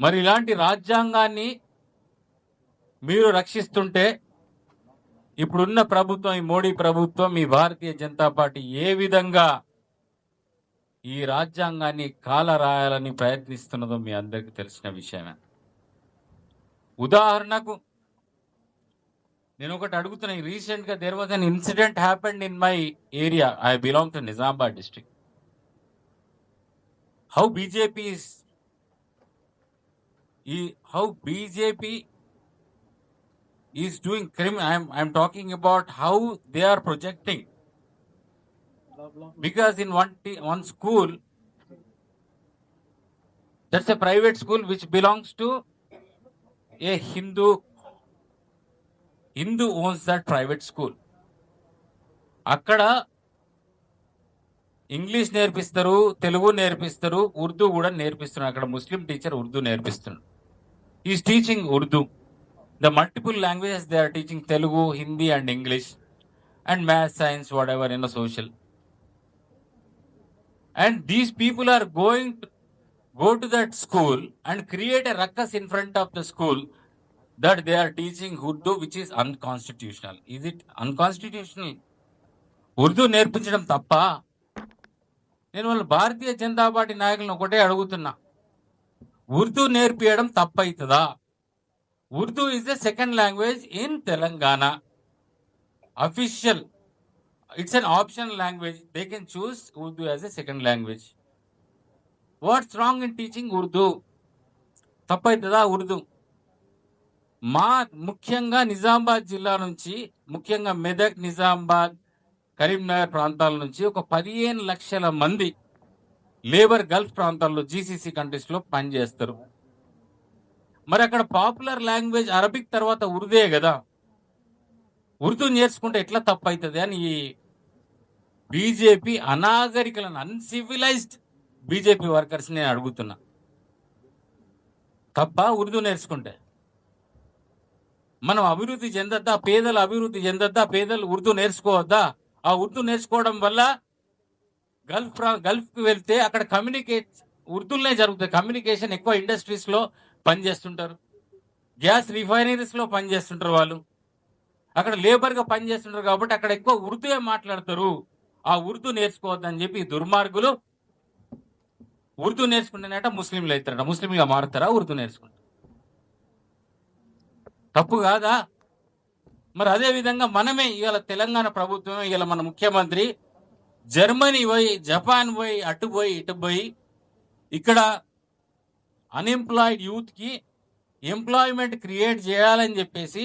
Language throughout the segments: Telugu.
మరి ఇలాంటి రాజ్యాంగాన్ని మీరు రక్షిస్తుంటే ఇప్పుడున్న ప్రభుత్వం, ఈ మోడీ ప్రభుత్వం, ఈ భారతీయ జనతా పార్టీ ఏ విధంగా ఈ రాజ్యాంగాన్ని కాలరాయాలని ప్రయత్నిస్తున్నదో మీ అందరికీ తెలిసిన విషయమే. ఉదాహరణకు నేను ఒకటి అడుగుతున్నా. రీసెంట్ గా there was an incident happened in my area. I belong to Nizamabad district. How BJP is doing crime. I'm talking about how they are projecting, because in one school, that's a private school which belongs to a Hindu owns that private school. అక్కడ ఇంగ్లీష్ నేర్పిస్తారు, తెలుగు నేర్పిస్తారు, ఉర్దూ కూడా నేర్పిస్తున్నారు. అక్కడ ముస్లిం టీచర్ ఉర్దూ నేర్పిస్తున్నాడు. Is teaching Urdu. The multiple languages they are teaching: Telugu, Hindi and English, and math, science, whatever, social. And these people are going to go to that school and create a ruckus in front of the school that they are teaching Urdu, which is unconstitutional. Is it unconstitutional? Urdu నేర్పించడం తప్ప? నేను వాళ్ళ భారతీయ జనతా పార్టీ నాయకులను ఒకటే అడుగుతున్నా, ఉర్దూ నేర్పించడం తప్పవుతుందా? Urdu is the second language in Telangana. Official. It's an optional language. They can choose Urdu as a second language. What's wrong in teaching Urdu? తప్పైతుందా Urdu? ముఖ్యంగా నిజామాబాద్ జిల్లా నుంచి, ముఖ్యంగా మెదక్, నిజామాబాద్, కరీంనగర్ ప్రాంతాల నుంచి ఒక 15 లక్షల మంది లేబర్ గల్ఫ్ ప్రాంతాల్లో, జీసీసీ కంట్రీస్ లో పనిచేస్తారు. మరి అక్కడ పాపులర్ లాంగ్వేజ్ అరబిక్ తర్వాత ఉర్దే కదా. ఉర్దూ నేర్చుకుంటే ఎట్లా తప్పవుతుంది అని ఈ బీజేపీ అనాగరికలను, అన్సివిలైజ్డ్ బీజేపీ వర్కర్స్ నేను అడుగుతున్నా. తప్ప ఉర్దూ నేర్చుకుంటే? మనం అభివృద్ధి చెందద్దా? పేదలు అభివృద్ధి చెందద్దా? పేదలు ఉర్దూ నేర్చుకోవద్దా? ఆ ఉర్దూ నేర్చుకోవడం వల్ల గల్ఫ్కి వెళ్తే అక్కడ ఉర్దూలోనే జరుగుతుంది కమ్యూనికేషన్. ఎక్కువ ఇండస్ట్రీస్ లో పనిచేస్తుంటారు, గ్యాస్ రిఫైనరీస్ లో పనిచేస్తుంటారు, వాళ్ళు అక్కడ లేబర్ గా పనిచేస్తుంటారు. కాబట్టి అక్కడ ఎక్కువ ఉర్దూయే మాట్లాడతారు. ఆ ఉర్దూ నేర్చుకోవద్దని చెప్పి దుర్మార్గులు ఉర్దూ నేర్చుకుంటేనట ముస్లింలు అవుతారట. ముస్లింగా మారుతారా ఉర్దూ నేర్చుకుంటారు? తప్పు కాదా? మరి అదే విధంగా మనమే ఇవాళ తెలంగాణ ప్రభుత్వమే, ఇవాళ మన ముఖ్యమంత్రి జర్మనీ పోయి, జపాన్ పోయి, అటు పోయి ఇటు పోయి ఇక్కడ అన్ఎంప్లాయిడ్ యూత్ కి ఎంప్లాయ్మెంట్ క్రియేట్ చేయాలని చెప్పేసి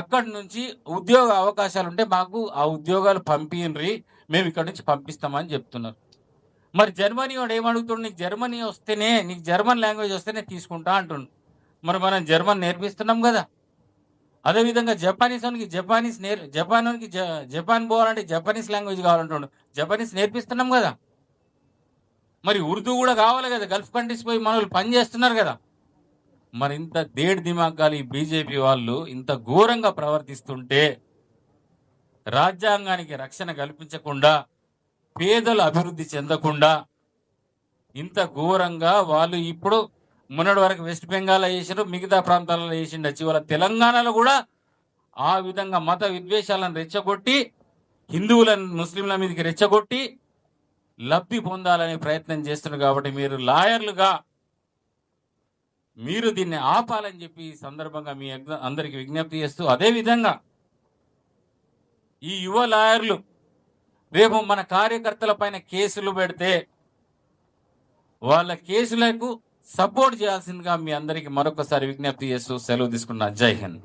అక్కడి నుంచి ఉద్యోగ అవకాశాలు ఉంటే మాకు ఆ ఉద్యోగాలు పంపినరి, మేము ఇక్కడ నుంచి పంపిస్తామని చెప్తున్నారు. మరి జర్మనీ వాడు ఏమడుగుతుండు? నీకు జర్మనీ వస్తేనే, నీకు జర్మన్ లాంగ్వేజ్ వస్తేనే తీసుకుంటా అంటుండు. మరి మనం జర్మన్ నేర్పిస్తున్నాం కదా. అదేవిధంగా జపాన్ పోవాలంటే జపనీస్ లాంగ్వేజ్ కావాలంటుండు. జపనీస్ నేర్పిస్తున్నాం కదా. మరి ఉర్దూ కూడా కావాలి కదా. గల్ఫ్ కంట్రీస్ పోయి మన వాళ్ళు పని చేస్తున్నారు కదా. మరి ఇంత దేడి దిమాగాలు ఈ బీజేపీ వాళ్ళు ఇంత ఘోరంగా ప్రవర్తిస్తుంటే, రాజ్యాంగానికి రక్షణ కల్పించకుండా, పేదలు అభివృద్ధి చెందకుండా ఇంత ఘోరంగా వాళ్ళు ఇప్పుడు మొన్నటి వరకు వెస్ట్ బెంగాల్లో చేసారు, మిగతా ప్రాంతాలలో చేసిండొచ్చు. ఇవాళ తెలంగాణలో కూడా ఆ విధంగా మత విద్వేషాలను రెచ్చగొట్టి, హిందువులను ముస్లింల మీదకి రెచ్చగొట్టి లబ్ధి పొందాలనే ప్రయత్నం చేస్తున్నారు. కాబట్టి మీరు లాయర్లుగా మీరు దీన్ని ఆపాలని చెప్పి ఈ సందర్భంగా మీ అందరికి విజ్ఞప్తి చేస్తూ, అదేవిధంగా ఈ యువ లాయర్లు రేపు మన కార్యకర్తల పైన కేసులు పెడితే వాళ్ళ కేసులకు సపోర్ట్ చేయాల్సిందిగా మీ అందరికి మరొకసారి విజ్ఞప్తి చేస్తూ సెలవు తీసుకున్నా. జై హింద్.